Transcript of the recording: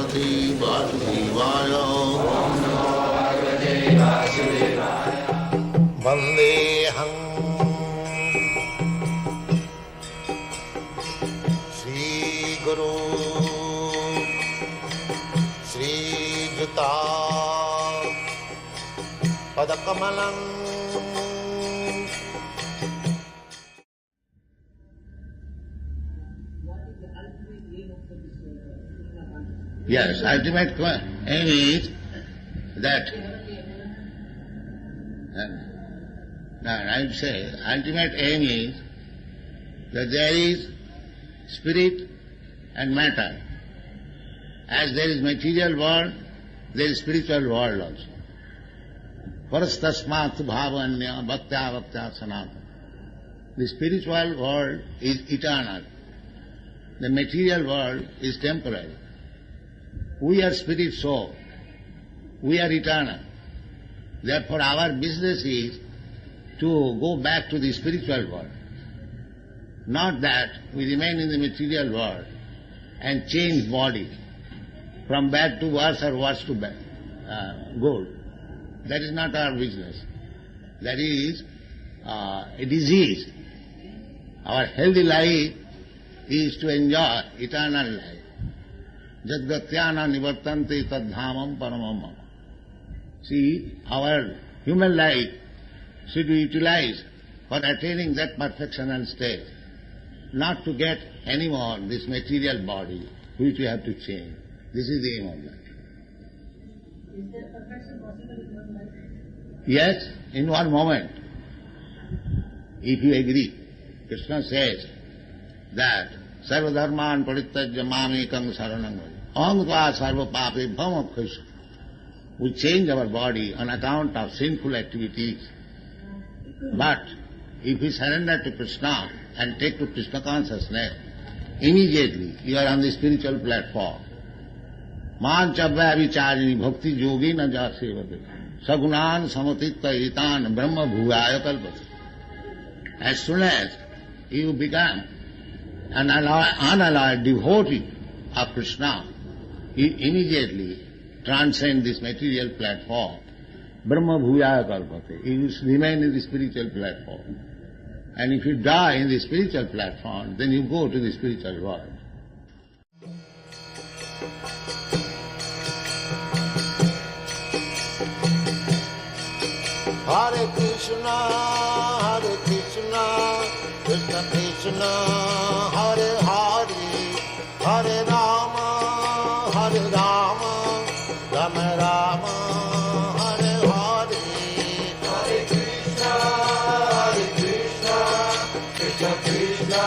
Parvati Vasudevaya. Vandeham Shri Guru Shri Juta Padakamalam. Yes, ultimate aim is that, I would say, ultimate aim is that there is spirit and matter. As there is material world, there is spiritual world also. Parastasmat bhavanya bhaktya bhaktya sanatana. The spiritual world is eternal. The material world is temporary. We are spirit soul. We are eternal. Therefore our business is to go back to the spiritual world. Not that we remain in the material world and change body from bad to worse or worse to bad, good. That is not our business. That is a disease. Our healthy life is to enjoy eternal life. Jadgatyana nivartante tadhamam paramam mama. See, our human life should be utilized for attaining that perfectional state, not to get any more this material body which we have to change. This is the aim of life. Is there perfection possible in one life? Yes, in one moment. If you agree, Krishna says that Sarva dharman parittajya mamekam saranam vraja. Aham tva sarva pape bham apkhisha. We change our body on account of sinful activities. But if we surrender to Krishna and take to Krishna consciousness, immediately you are on the spiritual platform. Man chabhya vicharini bhakti yogi na jasevate. Sagunan samatitta itan brahma bhuvaya kalpate. As soon as you become an unalloyed devotee of Krishna, you immediately transcend this material platform. Brahma bhuvaya kalpate. You remain in the spiritual platform. And if you die in the spiritual platform, then you go to the spiritual world. Hare Krishna, Krishna Krishna, Hare Hare, Hare Rama, Rama Rama, Hare Hare. Hare Krishna, Krishna Krishna,